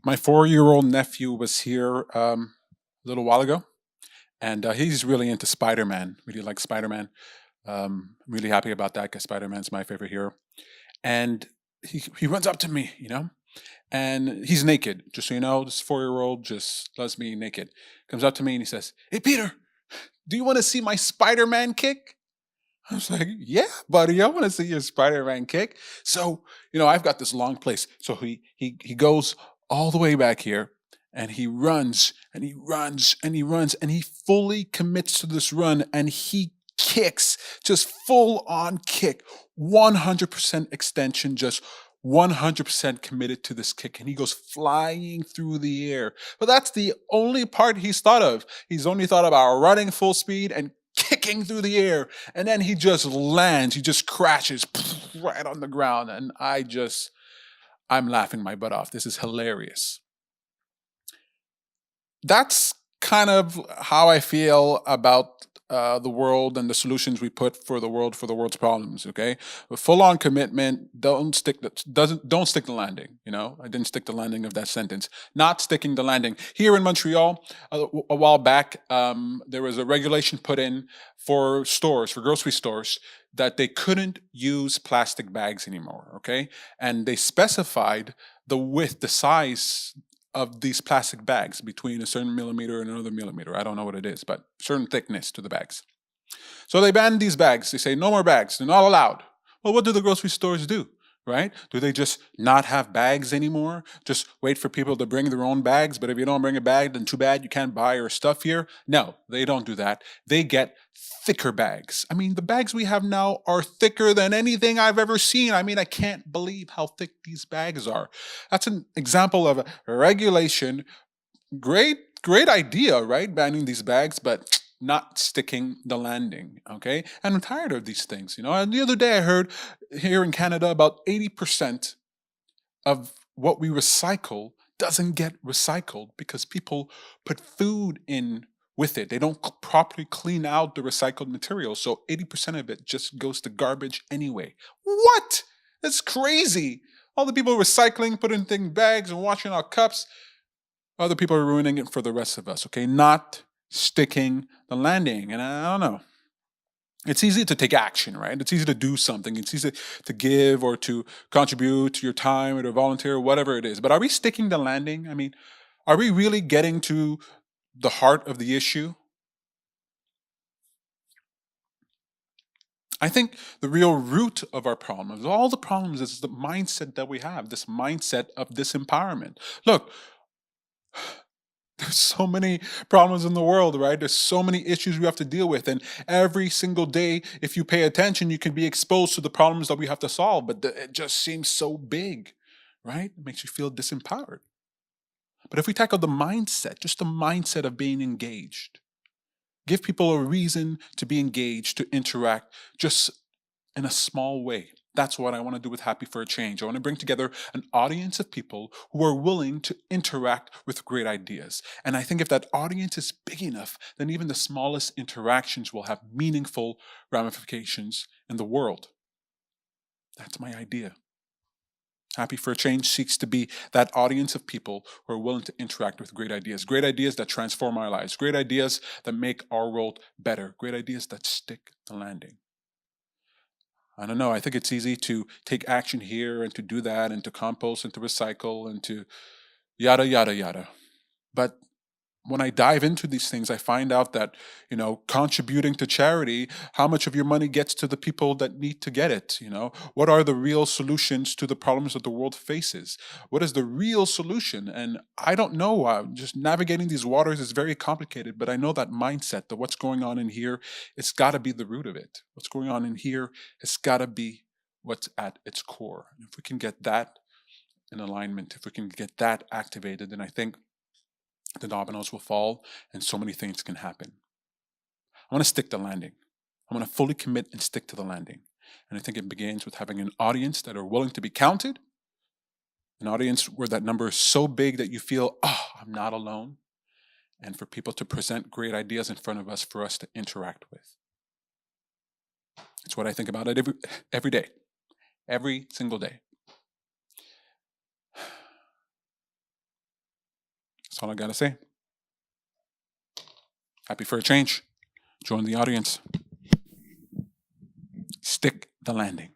My 4-year-old nephew was here a little while ago, and he's really into Spider-Man. Really likes Spider-Man. Really happy about that because Spider-Man's my favorite hero. And he runs up to me, and he's naked. Just so you know, this 4-year-old just loves me naked. Comes up to me and he says, "Hey, Peter, do you want to see my Spider-Man kick?" I was like, "Yeah, buddy, I want to see your Spider-Man kick." So, I've got this long place. So he goes all the way back here and he runs and he runs and he runs and he fully commits to this run and he kicks, just full on kick, 100% extension, just 100% committed to this kick. And he goes flying through the air. But that's the only part he's thought of. He's only thought about running full speed and kicking through the air, and then he just lands, he just crashes right on the ground, and I'm laughing my butt off. This is hilarious. That's kind of how I feel about the world and the solutions we put for the world's problems. Okay, with full on commitment, don't stick the landing. I didn't stick the landing of that sentence. Not sticking the landing here in Montreal. A while back, there was a regulation put in for stores, for grocery stores, that they couldn't use plastic bags anymore. Okay, and they specified the width, the size of these plastic bags between a certain millimeter and another millimeter. I don't know what it is, but certain thickness to the bags. So they ban these bags. They say no more bags. They're not allowed. Well, what do the grocery stores do? Right? Do they just not have bags anymore? Just wait for people to bring their own bags, but if you don't bring a bag, then too bad, you can't buy your stuff here? No, they don't do that. They get thicker bags. I mean, the bags we have now are thicker than anything I've ever seen. I mean, I can't believe how thick these bags are. That's an example of a regulation. Great idea, right? Banning these bags, but not sticking the landing. Okay. And I'm tired of these things. And the other day I heard here in Canada about 80% of what we recycle doesn't get recycled because people put food in with it. They don't properly clean out the recycled material. So 80% of it just goes to garbage anyway. What? That's crazy. All the people recycling, putting things in bags and washing our cups, other people are ruining it for the rest of us. Okay, not sticking the landing. And I don't know. It's easy to take action, right? It's easy to do something. It's easy to give or to contribute to your time or to volunteer, whatever it is. But are we sticking the landing? I mean, are we really getting to the heart of the issue? I think the real root of our problems, all the problems, is the mindset that we have, this mindset of disempowerment. Look, there's so many problems in the world, right? There's so many issues we have to deal with. And every single day, if you pay attention, you can be exposed to the problems that we have to solve. But it just seems so big, right? It makes you feel disempowered. But if we tackle the mindset, just the mindset of being engaged, give people a reason to be engaged, to interact, just in a small way. That's what I want to do with Happy for a Change. I want to bring together an audience of people who are willing to interact with great ideas. And I think if that audience is big enough, then even the smallest interactions will have meaningful ramifications in the world. That's my idea. Happy for a Change seeks to be that audience of people who are willing to interact with great ideas that transform our lives, great ideas that make our world better, great ideas that stick the landing. I don't know. I think it's easy to take action here and to do that and to compost and to recycle and to yada, yada, yada. But when I dive into these things, I find out that, contributing to charity, how much of your money gets to the people that need to get it? What are the real solutions to the problems that the world faces? What is the real solution? And I don't know. Just navigating these waters is very complicated, but I know that mindset, that what's going on in here, it's got to be the root of it. What's going on in here, it's got to be what's at its core. And if we can get that in alignment, if we can get that activated, then I think the dominoes will fall and so many things can happen. I want to stick the landing. I want to fully commit and stick to the landing. And I think it begins with having an audience that are willing to be counted, an audience where that number is so big that you feel, oh, I'm not alone, and for people to present great ideas in front of us for us to interact with. It's what I think about it every day, every single day. That's all I gotta say. Happy for a change. Join the audience. Stick the landing.